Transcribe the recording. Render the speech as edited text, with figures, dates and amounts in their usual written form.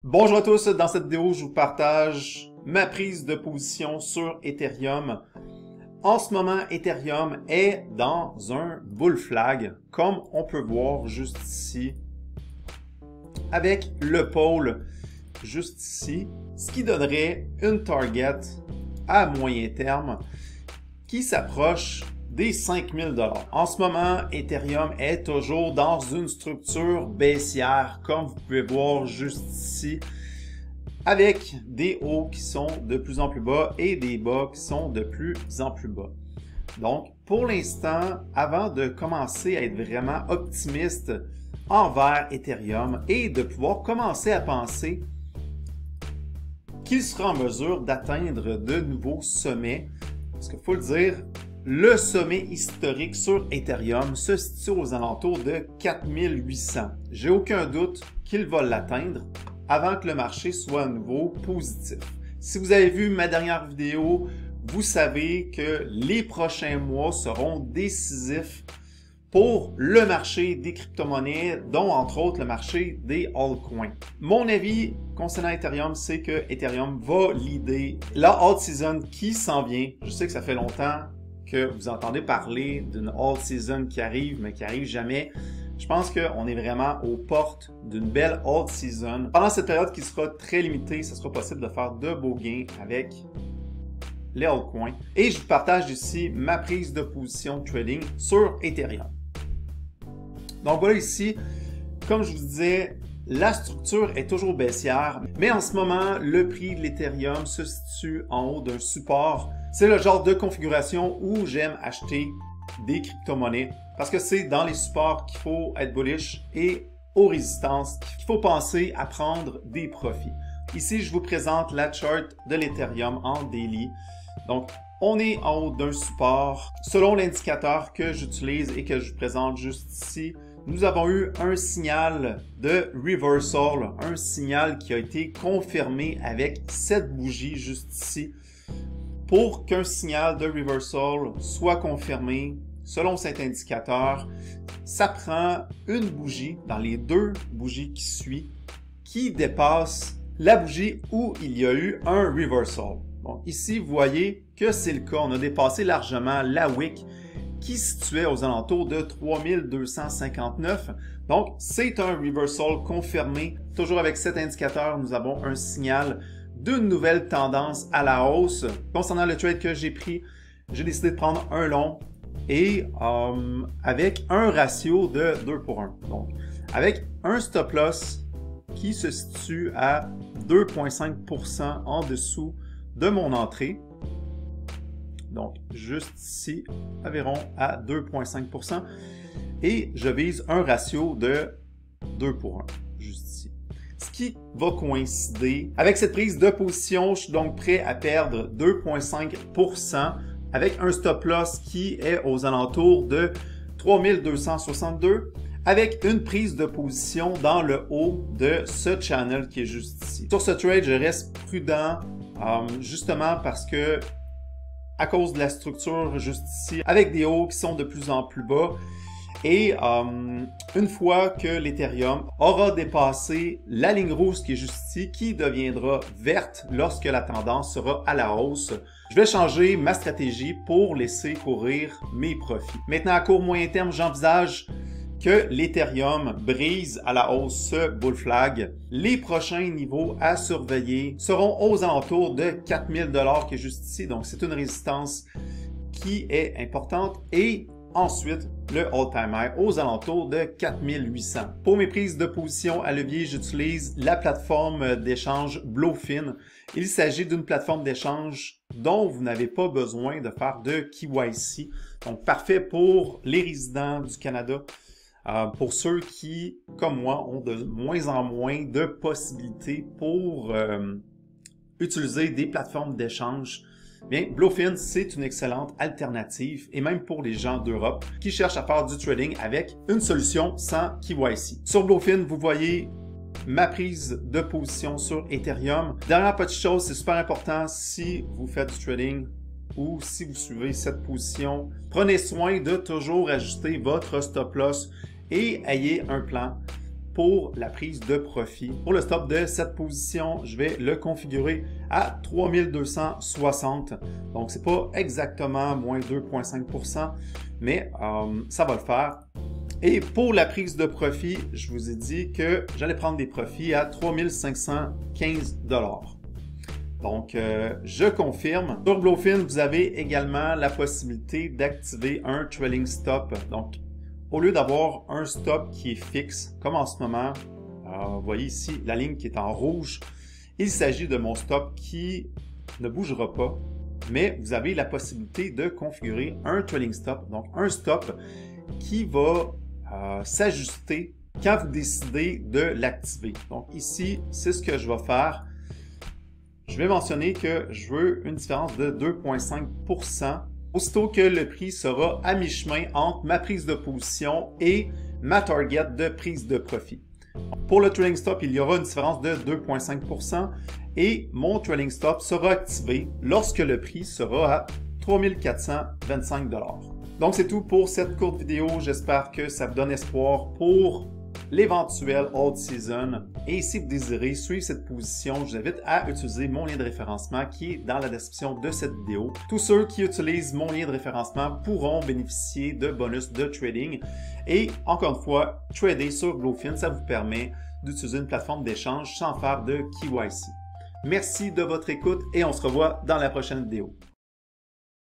Bonjour à tous, dans cette vidéo, je vous partage ma prise de position sur Ethereum. En ce moment, Ethereum est dans un bull flag, comme on peut voir juste ici, avec le pôle juste ici, ce qui donnerait une target à moyen terme qui s'approche des 5000 $. En ce moment, Ethereum est toujours dans une structure baissière, comme vous pouvez voir juste ici, avec des hauts qui sont de plus en plus bas et des bas qui sont de plus en plus bas. Donc, pour l'instant, avant de commencer à être vraiment optimiste envers Ethereum et de pouvoir commencer à penser qu'il sera en mesure d'atteindre de nouveaux sommets, parce qu'il faut le dire, le sommet historique sur Ethereum se situe aux alentours de 4800. J'ai aucun doute qu'il va l'atteindre avant que le marché soit à nouveau positif. Si vous avez vu ma dernière vidéo, vous savez que les prochains mois seront décisifs pour le marché des crypto-monnaies, dont entre autres le marché des altcoins. Mon avis concernant Ethereum, c'est que Ethereum va leader la alt season qui s'en vient. Je sais que ça fait longtemps que vous entendez parler d'une alt season qui arrive, mais qui arrive jamais. Je pense qu'on est vraiment aux portes d'une belle alt season. Pendant cette période qui sera très limitée, ce sera possible de faire de beaux gains avec les altcoins. Et je vous partage ici ma prise de position trading sur Ethereum. Donc voilà ici, comme je vous disais, la structure est toujours baissière, mais en ce moment, le prix de l'Ethereum se situe en haut d'un support. C'est le genre de configuration où j'aime acheter des crypto-monnaies parce que c'est dans les supports qu'il faut être bullish et aux résistances qu'il faut penser à prendre des profits. Ici, je vous présente la chart de l'Ethereum en daily. Donc, on est en haut d'un support. Selon l'indicateur que j'utilise et que je vous présente juste ici, nous avons eu un signal de reversal, un signal qui a été confirmé avec cette bougie juste ici. Pour qu'un signal de reversal soit confirmé, selon cet indicateur, ça prend une bougie dans les deux bougies qui suivent qui dépasse la bougie où il y a eu un reversal. Donc ici, vous voyez que c'est le cas. On a dépassé largement la wick qui se situait aux alentours de 3259. Donc, c'est un reversal confirmé. Toujours avec cet indicateur, nous avons un signal d'une nouvelle tendance à la hausse. Concernant le trade que j'ai pris, j'ai décidé de prendre un long et avec un ratio de 2 pour 1. Donc, avec un stop loss qui se situe à 2,5% en dessous de mon entrée. Donc, juste ici, environ à 2,5%. Et je vise un ratio de 2 pour 1, juste ici. Ce qui va coïncider avec cette prise de position, je suis donc prêt à perdre 2,5% avec un stop loss qui est aux alentours de 3262 avec une prise de position dans le haut de ce channel qui est juste ici. Sur ce trade, je reste prudent justement parce que à cause de la structure juste ici, avec des hauts qui sont de plus en plus bas. Et une fois que l'Ethereum aura dépassé la ligne rouge qui est juste ici, qui deviendra verte lorsque la tendance sera à la hausse, je vais changer ma stratégie pour laisser courir mes profits. Maintenant, à court moyen terme, j'envisage que l'Ethereum brise à la hausse ce bull flag. Les prochains niveaux à surveiller seront aux alentours de 4000 $ qui est juste ici. Donc, c'est une résistance qui est importante. Et ensuite, le all-time high aux alentours de 4800. Pour mes prises de position à levier, j'utilise la plateforme d'échange Bluefin. Il s'agit d'une plateforme d'échange dont vous n'avez pas besoin de faire de KYC. Donc, parfait pour les résidents du Canada. Pour ceux qui, comme moi, ont de moins en moins de possibilités pour utiliser des plateformes d'échange, bien, Bluefin, c'est une excellente alternative, et même pour les gens d'Europe qui cherchent à faire du trading avec une solution sans KYC. Sur Bluefin, vous voyez ma prise de position sur Ethereum. Dernière petite chose, c'est super important si vous faites du trading ou si vous suivez cette position, prenez soin de toujours ajuster votre stop loss et ayez un plan pour la prise de profit. Pour le stop de cette position, je vais le configurer à 3260. Donc, c'est pas exactement moins 2,5%, mais ça va le faire. Et pour la prise de profit, je vous ai dit que j'allais prendre des profits à 3515 $. Donc, je confirme. Sur Bluefin, vous avez également la possibilité d'activer un trailing stop. Donc, au lieu d'avoir un stop qui est fixe, comme en ce moment, vous voyez ici la ligne qui est en rouge, il s'agit de mon stop qui ne bougera pas, mais vous avez la possibilité de configurer un trailing stop, donc un stop qui va s'ajuster quand vous décidez de l'activer. Donc ici, c'est ce que je vais faire. Je vais mentionner que je veux une différence de 2,5% aussitôt que le prix sera à mi-chemin entre ma prise de position et ma target de prise de profit. Pour le trailing stop, il y aura une différence de 2,5% et mon trailing stop sera activé lorsque le prix sera à 3425 $. Donc, c'est tout pour cette courte vidéo. J'espère que ça vous donne espoir pour l'éventuel hold season. Et si vous désirez suivre cette position, je vous invite à utiliser mon lien de référencement qui est dans la description de cette vidéo. Tous ceux qui utilisent mon lien de référencement pourront bénéficier de bonus de trading. Et encore une fois, trader sur Bluefin, ça vous permet d'utiliser une plateforme d'échange sans faire de KYC. Merci de votre écoute et on se revoit dans la prochaine vidéo.